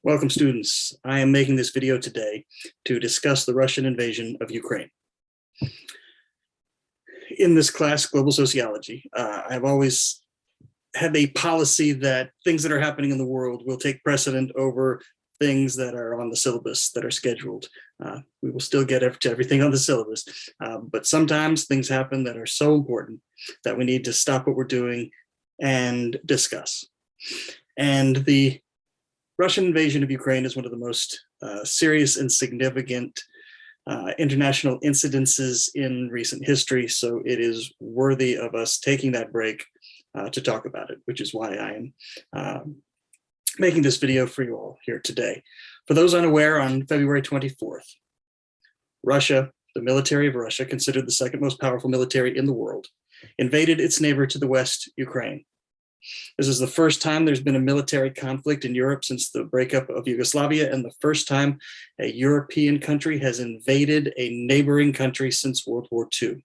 Welcome, students. I am making this video today to discuss the Russian invasion of Ukraine. In this class, Global Sociology, I've always had a policy that things that are happening in the world will take precedent over things that are on the syllabus that are scheduled. We will still get to everything on the syllabus, but sometimes things happen that are so important that we need to stop what we're doing and discuss. And the Russian invasion of Ukraine is one of the most serious and significant international incidences in recent history. So it is worthy of us taking that break to talk about it, which is why I am making this video for you all here today. For those unaware, on February 24th, Russia, the military of Russia, considered the second most powerful military in the world, invaded its neighbor to the west, Ukraine. This is the first time there's been a military conflict in Europe since the breakup of Yugoslavia, and the first time a European country has invaded a neighboring country since World War II.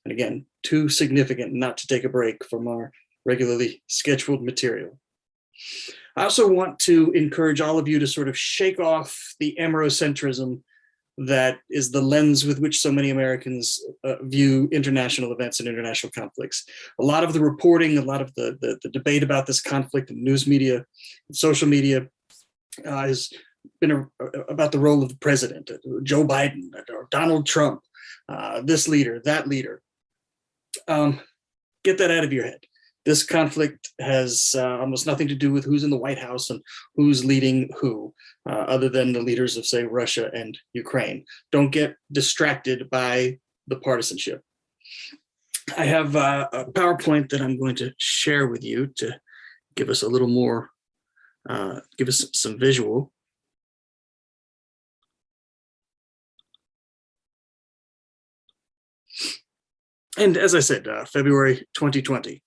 And again, too significant not to take a break from our regularly scheduled material. I also want to encourage all of you to sort of shake off the Eurocentrism that is the lens with which so many Americans view international events and international conflicts. A lot of the reporting, a lot of the debate about this conflict in news media, and social media has been about the role of the president, Joe Biden, or Donald Trump, this leader, that leader. Get that out of your head. This conflict has almost nothing to do with who's in the White House and who's leading who, other than the leaders of, say, Russia and Ukraine. Don't get distracted by the partisanship. I have a PowerPoint that I'm going to share with you to give us a little more, give us some visual. And as I said, February 2020,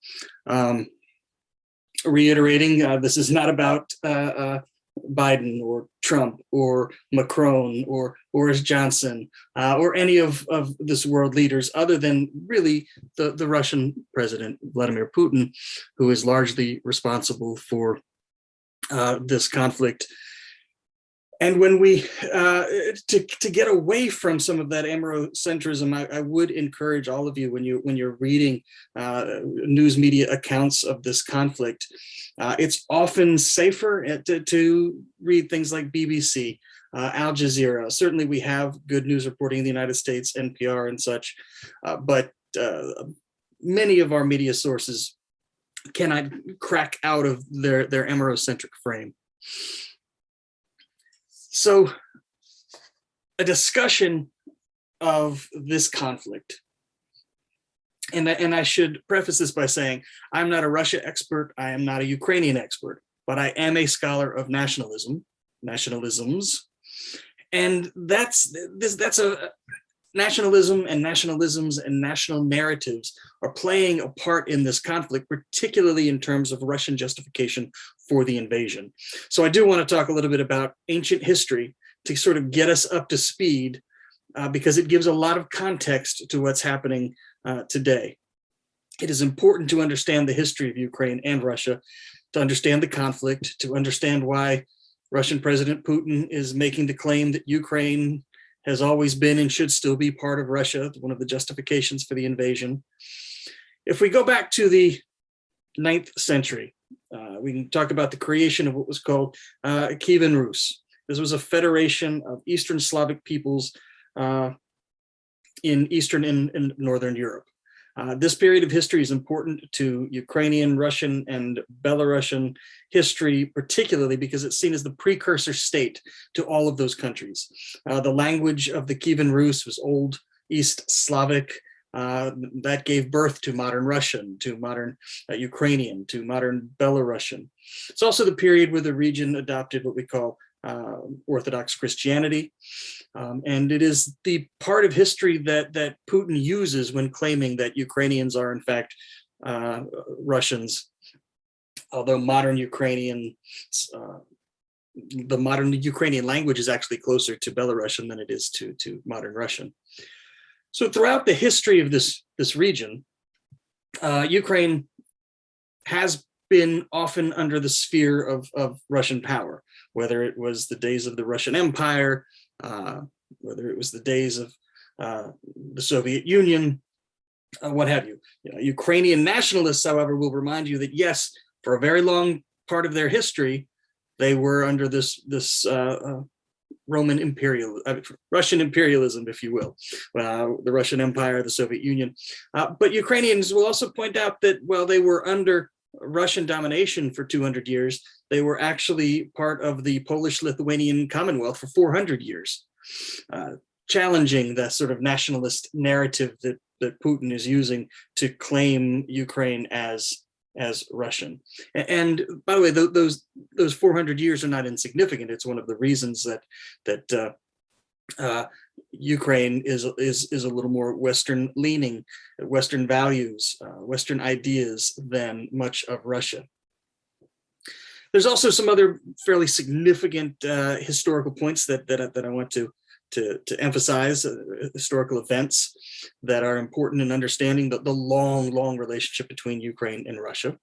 reiterating, this is not about Biden or Trump or Macron or Boris Johnson or any of this world leaders, other than really the Russian president, Vladimir Putin, who is largely responsible for this conflict. And when we, to get away from some of that Eurocentrism, I would encourage all of you, when you're reading news media accounts of this conflict, it's often safer to read things like BBC, Al Jazeera. Certainly we have good news reporting in the United States, NPR and such, but many of our media sources cannot crack out of their Eurocentric frame. So a discussion of this conflict, and I should preface this by saying, I'm not a Russia expert, I am not a Ukrainian expert, but I am a scholar of nationalisms, and that's a nationalism and nationalisms and national narratives are playing a part in this conflict, particularly in terms of Russian justification for the invasion. So I do want to talk a little bit about ancient history to sort of get us up to speed, because it gives a lot of context to what's happening today. It is important to understand the history of Ukraine and Russia, to understand the conflict, to understand why Russian President Putin is making the claim that Ukraine has always been and should still be part of Russia, one of the justifications for the invasion. If we go back to the 9th century, we can talk about the creation of what was called Kievan Rus. This was a federation of Eastern Slavic peoples in Eastern and Northern Europe. This period of history is important to Ukrainian, Russian, and Belarusian history, particularly because it's seen as the precursor state to all of those countries. The language of the Kievan Rus was Old East Slavic. That gave birth to modern Russian, to modern Ukrainian, to modern Belarusian. It's also the period where the region adopted what we call Orthodox Christianity. And it is the part of history that Putin uses when claiming that Ukrainians are in fact Russians, although modern Ukrainian, the modern Ukrainian language is actually closer to Belarusian than it is to modern Russian. So throughout the history of this region, Ukraine has been often under the sphere of Russian power, whether it was the days of the Russian Empire, whether it was the days of the Soviet Union, what have you. Ukrainian nationalists, however, will remind you that yes, for a very long part of their history, they were under this Russian imperialism, if you will, the Russian Empire, the Soviet Union. But Ukrainians will also point out that while they were under Russian domination for 200 years, they were actually part of the Polish-Lithuanian Commonwealth for 400 years, challenging the sort of nationalist narrative that Putin is using to claim Ukraine as Russian. And by the way, those 400 years are not insignificant. It's one of the reasons that Ukraine is a little more Western leaning, Western values, Western ideas than much of Russia. There's also some other fairly significant historical points that I want to emphasize, historical events that are important in understanding the long relationship between Ukraine and Russia.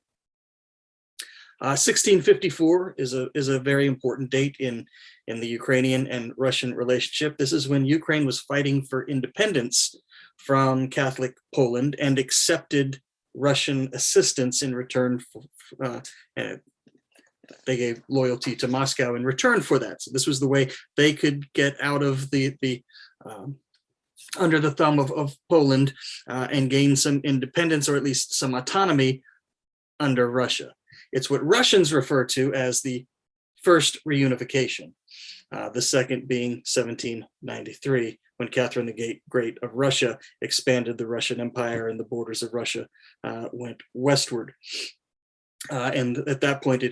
1654 is a very important date in the Ukrainian and Russian relationship. This is when Ukraine was fighting for independence from Catholic Poland and accepted Russian assistance in return for, they gave loyalty to Moscow in return for that. So this was the way they could get out of the under the thumb of Poland and gain some independence, or at least some autonomy under Russia. It's what Russians refer to as the first reunification, the second being 1793, when Catherine the Great of Russia expanded the Russian Empire and the borders of Russia went westward. And at that point,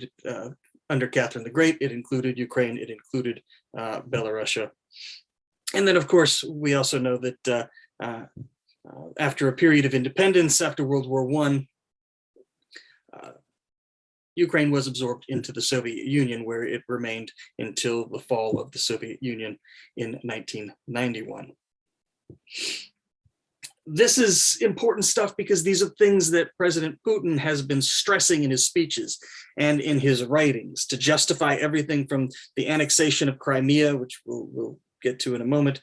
under Catherine the Great, it included Ukraine, it included Belarusia. And then, of course, we also know that after a period of independence, after World War I, Ukraine was absorbed into the Soviet Union, where it remained until the fall of the Soviet Union in 1991. This is important stuff because these are things that President Putin has been stressing in his speeches and in his writings to justify everything from the annexation of Crimea, which we'll get to in a moment,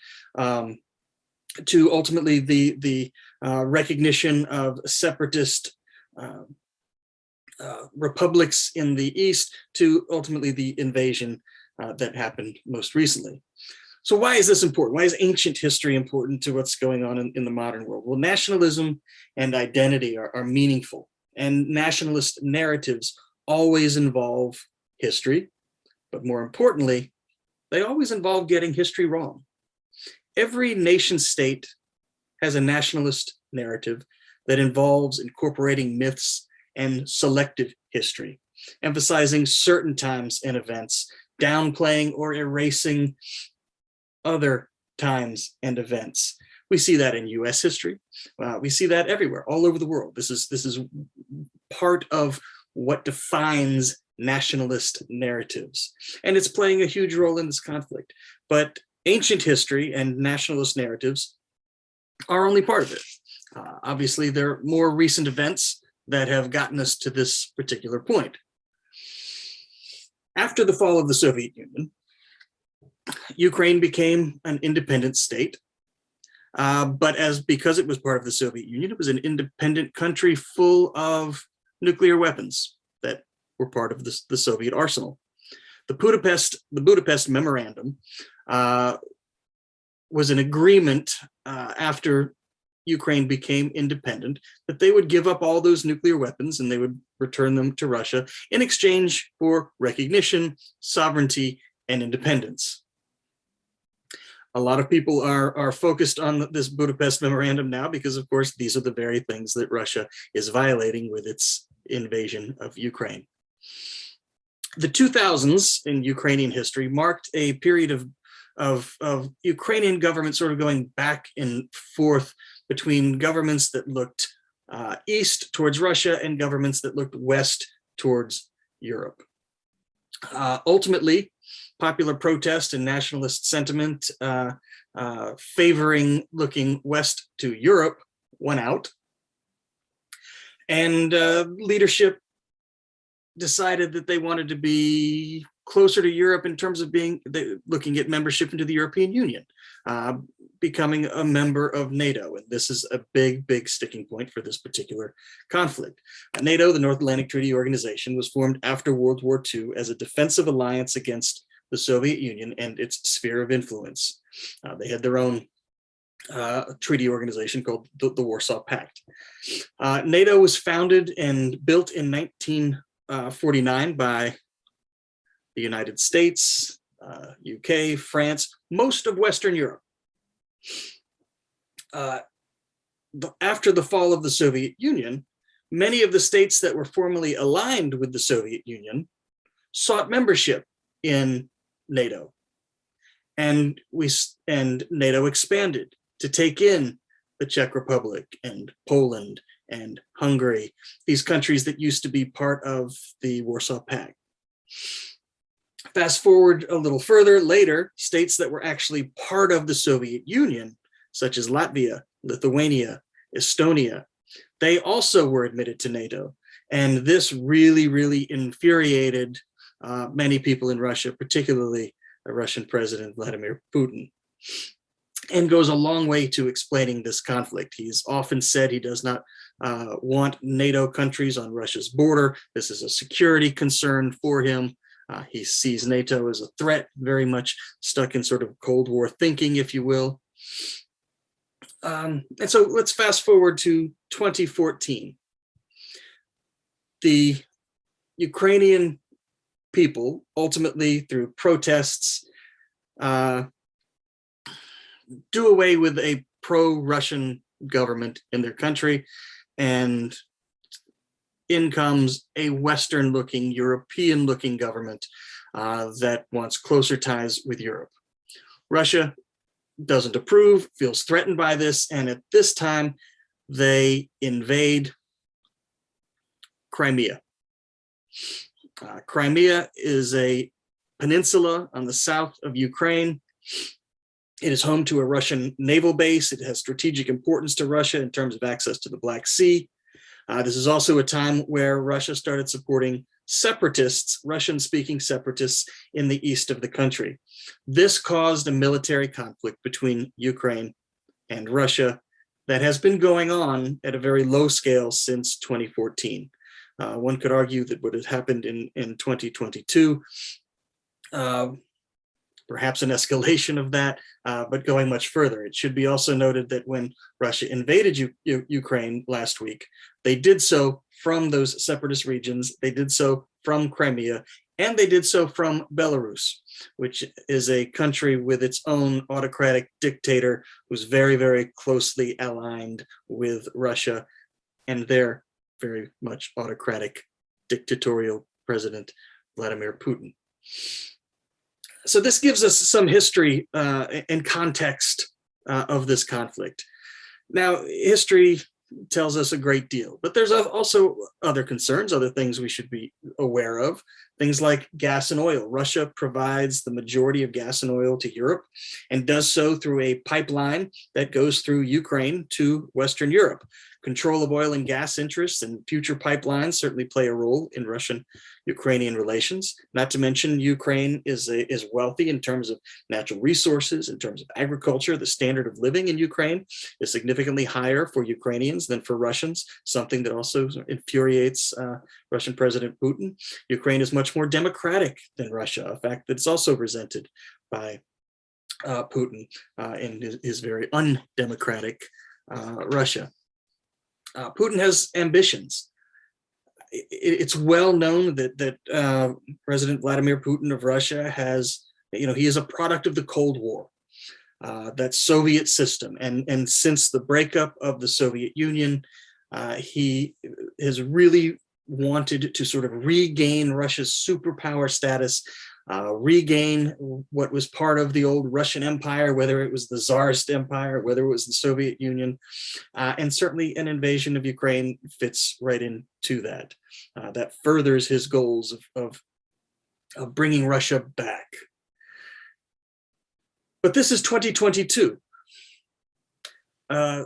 to ultimately the recognition of separatist republics in the East, to ultimately the invasion that happened most recently. So why is this important? Why is ancient history important to what's going on in the modern world? Well, nationalism and identity are meaningful, and nationalist narratives always involve history, but more importantly, they always involve getting history wrong. Every nation state has a nationalist narrative that involves incorporating myths and selective history, emphasizing certain times and events, downplaying or erasing other times and events. We see that in US history. We see that everywhere, all over the world. This is part of what defines nationalist narratives. And it's playing a huge role in this conflict. But ancient history and nationalist narratives are only part of it. Obviously, there are more recent events that have gotten us to this particular point. After the fall of the Soviet Union, Ukraine became an independent state, but because it was part of the Soviet Union, it was an independent country full of nuclear weapons that were part of the Soviet arsenal. The Budapest Memorandum was an agreement after Ukraine became independent that they would give up all those nuclear weapons and they would return them to Russia in exchange for recognition, sovereignty, and independence. A lot of people are focused on this Budapest Memorandum now because, of course, these are the very things that Russia is violating with its invasion of Ukraine. The 2000s in Ukrainian history marked a period of Ukrainian government sort of going back and forth between governments that looked east towards Russia and governments that looked west towards Europe. Ultimately, popular protest and nationalist sentiment favoring looking west to Europe won out. And leadership decided that they wanted to be closer to Europe in terms of looking at membership into the European Union, becoming a member of NATO. And this is a big, big sticking point for this particular conflict. NATO, the North Atlantic Treaty Organization, was formed after World War II as a defensive alliance against the Soviet Union and its sphere of influence. They had their own treaty organization called the Warsaw Pact. NATO was founded and built in 1949 by the United States, UK, France, most of Western Europe. After the fall of the Soviet Union, many of the states that were formerly aligned with the Soviet Union sought membership in NATO. And NATO expanded to take in the Czech Republic and Poland and Hungary, these countries that used to be part of the Warsaw Pact. Fast forward a little further, later, states that were actually part of the Soviet Union, such as Latvia, Lithuania, Estonia, they also were admitted to NATO. And this really, really infuriated many people in Russia, particularly Russian President Vladimir Putin, and goes a long way to explaining this conflict. He's often said he does not want NATO countries on Russia's border. This is a security concern for him. He sees NATO as a threat, very much stuck in sort of Cold War thinking, if you will. And so let's fast forward to 2014. The Ukrainian people, ultimately through protests, do away with a pro-Russian government in their country, and in comes a Western-looking, European-looking government that wants closer ties with Europe. Russia doesn't approve, feels threatened by this, and at this time, they invade Crimea. Crimea is a peninsula on the south of Ukraine. It is home to a Russian naval base. It has strategic importance to Russia in terms of access to the Black Sea. This is also a time where Russia started supporting separatists, Russian-speaking separatists in the east of the country. This caused a military conflict between Ukraine and Russia that has been going on at a very low scale since 2014. One could argue that what had happened in 2022, perhaps an escalation of that, but going much further. It should be also noted that when Russia invaded Ukraine last week, they did so from those separatist regions, they did so from Crimea, and they did so from Belarus, which is a country with its own autocratic dictator who's very, very closely aligned with Russia and their very much autocratic dictatorial president, Vladimir Putin. So this gives us some history and context of this conflict. Now, history tells us a great deal, but there's also other concerns, other things we should be aware of, things like gas and oil. Russia provides the majority of gas and oil to Europe and does so through a pipeline that goes through Ukraine to Western Europe. Control of oil and gas interests and future pipelines certainly play a role in Russian-Ukrainian relations. Not to mention, Ukraine is wealthy in terms of natural resources, in terms of agriculture. The standard of living in Ukraine is significantly higher for Ukrainians than for Russians, something that also infuriates Russian President Putin. Ukraine is much more democratic than Russia, a fact that's also resented by Putin in his very undemocratic Russia. Putin has ambitions. It's well known that President Vladimir Putin of Russia has, he is a product of the Cold War, that Soviet system. And since the breakup of the Soviet Union, he has really wanted to sort of regain Russia's superpower status, regain what was part of the old Russian Empire, whether it was the Tsarist Empire, whether it was the Soviet Union, and certainly an invasion of Ukraine fits right into that. That furthers his goals of bringing Russia back. But this is 2022. A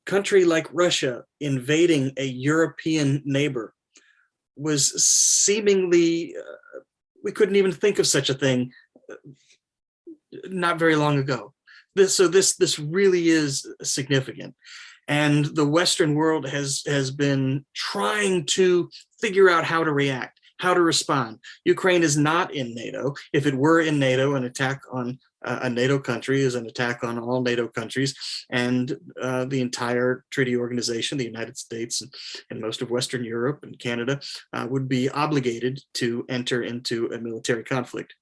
country like Russia invading a European neighbor was seemingly, we couldn't even think of such a thing not very long ago. This really is significant. And the Western world has been trying to figure out how to react, how to respond. Ukraine is not in NATO. If it were in NATO, an attack on a NATO country is an attack on all NATO countries, and the entire treaty organization, the United States and most of Western Europe and Canada, would be obligated to enter into a military conflict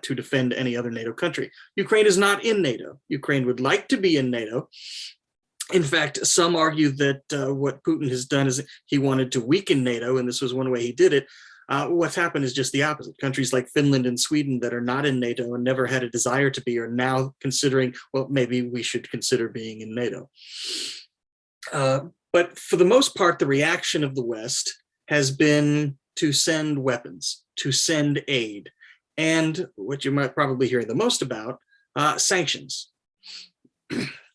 to defend any other NATO country. Ukraine is not in NATO. Ukraine would like to be in NATO. In fact, some argue that what Putin has done is he wanted to weaken NATO, and this was one way he did it. What's happened is just the opposite. Countries like Finland and Sweden that are not in NATO and never had a desire to be are now considering, well, maybe we should consider being in NATO. But for the most part, the reaction of the West has been to send weapons, to send aid, and what you might probably hear the most about, sanctions.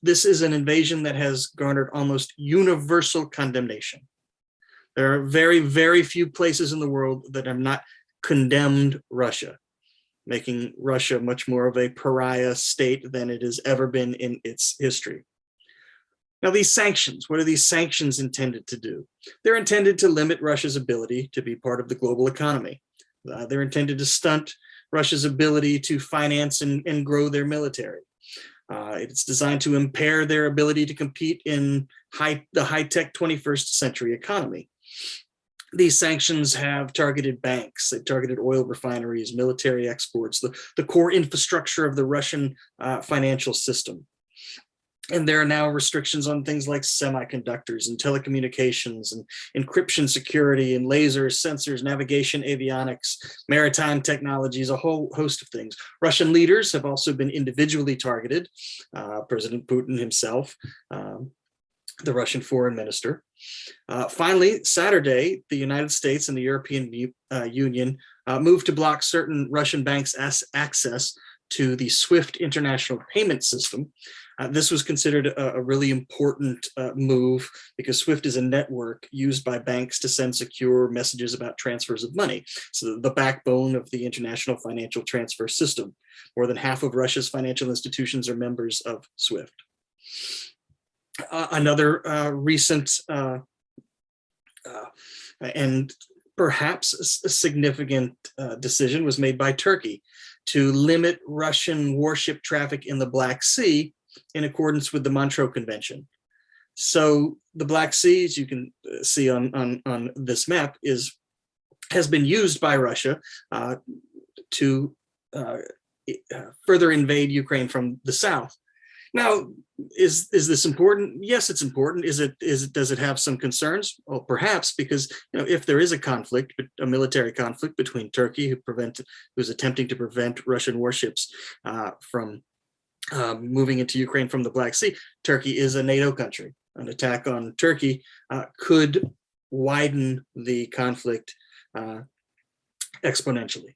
This is an invasion that has garnered almost universal condemnation. There are very, very few places in the world that have not condemned Russia, making Russia much more of a pariah state than it has ever been in its history. Now, these sanctions, what are these sanctions intended to do? They're intended to limit Russia's ability to be part of the global economy. They're intended to stunt Russia's ability to finance and grow their military. It's designed to impair their ability to compete in the high-tech 21st century economy. These sanctions have targeted banks, they've targeted oil refineries, military exports, the core infrastructure of the Russian financial system. And there are now restrictions on things like semiconductors and telecommunications and encryption security and lasers, sensors, navigation, avionics, maritime technologies, a whole host of things. Russian leaders have also been individually targeted. President Putin himself, the Russian foreign minister. Finally, Saturday, the United States and the European Union moved to block certain Russian banks' access to the SWIFT international payment system. This was considered a really important move because SWIFT is a network used by banks to send secure messages about transfers of money. So the backbone of the international financial transfer system. More than half of Russia's financial institutions are members of SWIFT. Another recent and perhaps a significant decision was made by Turkey to limit Russian warship traffic in the Black Sea in accordance with the Montreux Convention. So the Black Sea, as you can see on this map, has been used by Russia to further invade Ukraine from the south. Now, is this important? Yes, it's important. Does it have some concerns? Well, perhaps, because if there is a conflict, a military conflict between Turkey, who's attempting to prevent Russian warships from moving into Ukraine from the Black Sea, Turkey is a NATO country. An attack on Turkey could widen the conflict exponentially.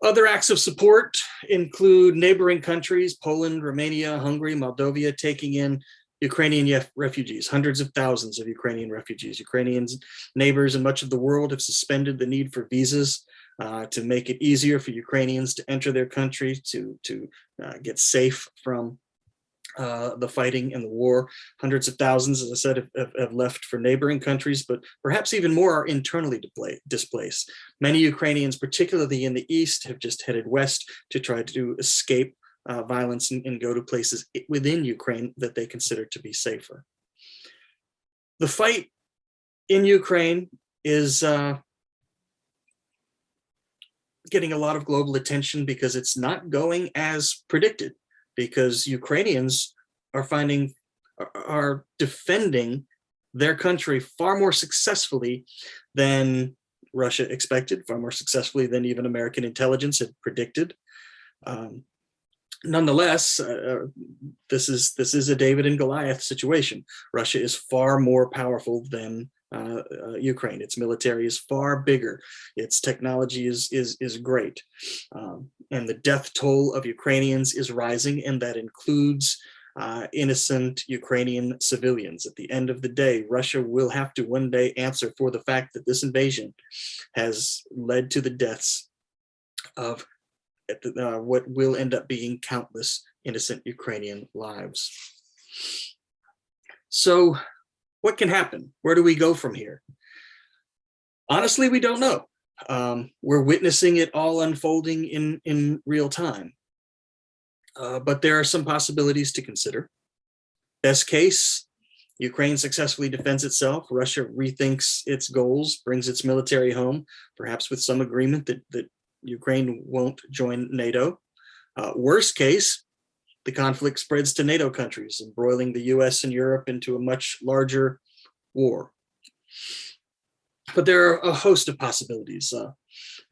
Other acts of support include neighboring countries, Poland, Romania, Hungary, Moldova, taking in Ukrainian refugees, hundreds of thousands of Ukrainian refugees. Ukrainians, neighbors, and much of the world have suspended the need for visas to make it easier for Ukrainians to enter their country, to get safe from the fighting and the war. Hundreds of thousands, as I said, have left for neighboring countries, but perhaps even more are internally displaced. Many Ukrainians, particularly in the east, have just headed west to try to escape violence and go to places within Ukraine that they consider to be safer. The fight in Ukraine is getting a lot of global attention because it's not going as predicted, because Ukrainians are defending their country far more successfully than Russia expected, far more successfully than even American intelligence had predicted. Nonetheless, this is a David and Goliath situation. Russia is far more powerful than Ukraine. Its military is far bigger. Its technology is great. And the death toll of Ukrainians is rising, and that includes innocent Ukrainian civilians. At the end of the day, Russia will have to one day answer for the fact that this invasion has led to the deaths of what will end up being countless innocent Ukrainian lives. So what can happen? Where do we go from here? Honestly, we don't know. We're witnessing it all unfolding in real time. But there are some possibilities to consider. Best case, Ukraine successfully defends itself. Russia rethinks its goals, brings its military home, perhaps with some agreement that Ukraine won't join NATO. Worst case, the conflict spreads to NATO countries, embroiling the US and Europe into a much larger war. But there are a host of possibilities.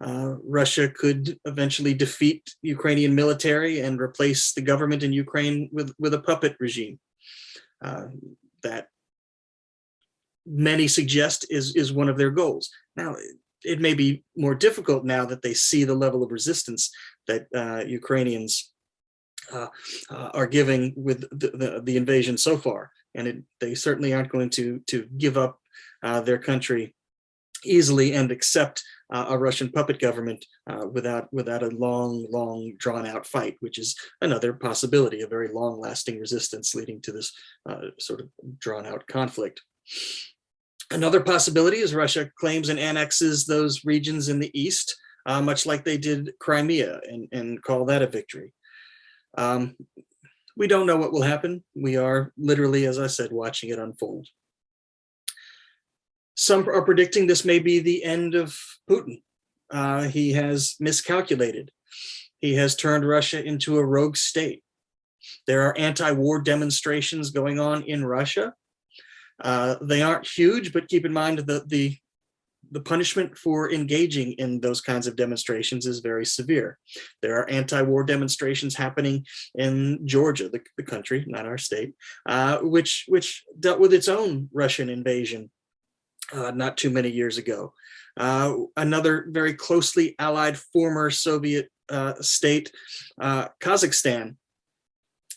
Russia could eventually defeat Ukrainian military and replace the government in Ukraine with a puppet regime that many suggest is one of their goals. Now, it may be more difficult now that they see the level of resistance that Ukrainians are giving with the invasion so far, and they certainly aren't going to give up their country easily and accept a Russian puppet government without a long drawn out fight, which is another possibility, a very long lasting resistance leading to this sort of drawn out conflict. Another possibility is Russia claims and annexes those regions in the east, much like they did Crimea, and call that a victory. We don't know what will happen. We are literally, as I said, watching it unfold. Some are predicting this may be the end of Putin. He has miscalculated. He has turned Russia into a rogue state. There are anti-war demonstrations going on in Russia. They aren't huge, but keep in mind that the punishment for engaging in those kinds of demonstrations is very severe. There are anti-war demonstrations happening in Georgia, the country, not our state, which dealt with its own Russian invasion not too many years ago. Another very closely allied former Soviet state, Kazakhstan,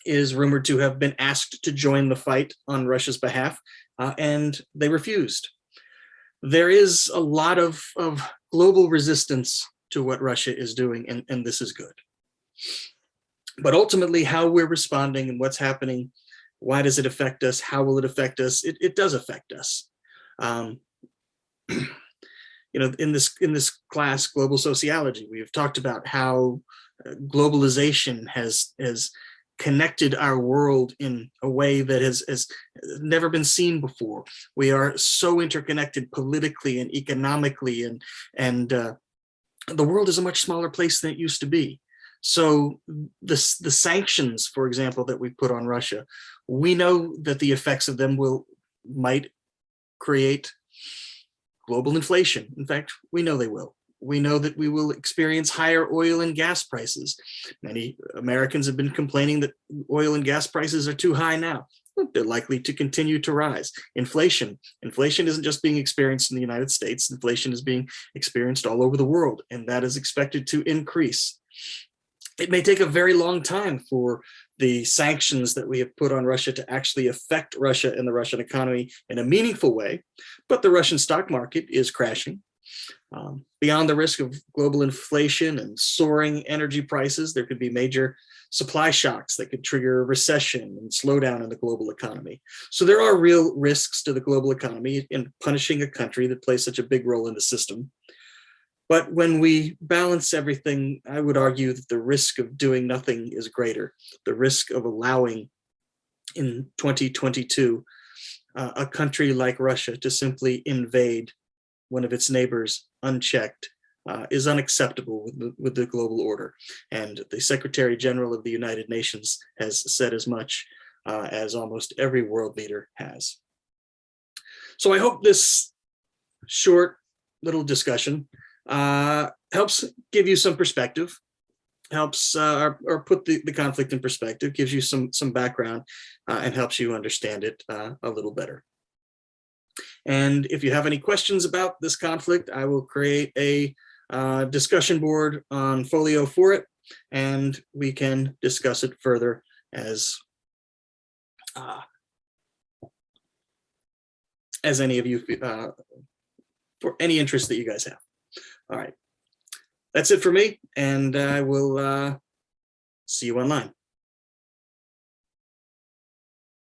is rumored to have been asked to join the fight on Russia's behalf, and they refused. There is a lot of global resistance to what Russia is doing, and this is good. But ultimately, how we're responding and what's happening, why does it affect us? How will it affect us? It does affect us. You know, in this class, global sociology, we've talked about how globalization has connected our world in a way that has never been seen before. We are so interconnected politically and economically, and the world is a much smaller place than it used to be. So the sanctions, for example, that we put on Russia, we know that the effects of them might create global inflation. In fact, we know they will. We know that we will experience higher oil and gas prices. Many Americans have been complaining that oil and gas prices are too high now. They're likely to continue to rise. Inflation isn't just being experienced in the United States. Inflation is being experienced all over the world, and that is expected to increase. It may take a very long time for the sanctions that we have put on Russia to actually affect Russia and the Russian economy in a meaningful way, but the Russian stock market is crashing. Beyond the risk of global inflation and soaring energy prices, there could be major supply shocks that could trigger a recession and slowdown in the global economy. So there are real risks to the global economy in punishing a country that plays such a big role in the system. But when we balance everything, I would argue that the risk of doing nothing is greater. The risk of allowing in 2022 a country like Russia to simply invade one of its neighbors unchecked is unacceptable with the global order. And the Secretary General of the United Nations has said as much, as almost every world leader has. So I hope this short little discussion helps give you some perspective, helps or put the conflict in perspective, gives you some background, and helps you understand it a little better. And if you have any questions about this conflict, I will create a discussion board on Folio for it, and we can discuss it further as uh, as any of you, for any interest that you guys have. All right, that's it for me, and I will see you online.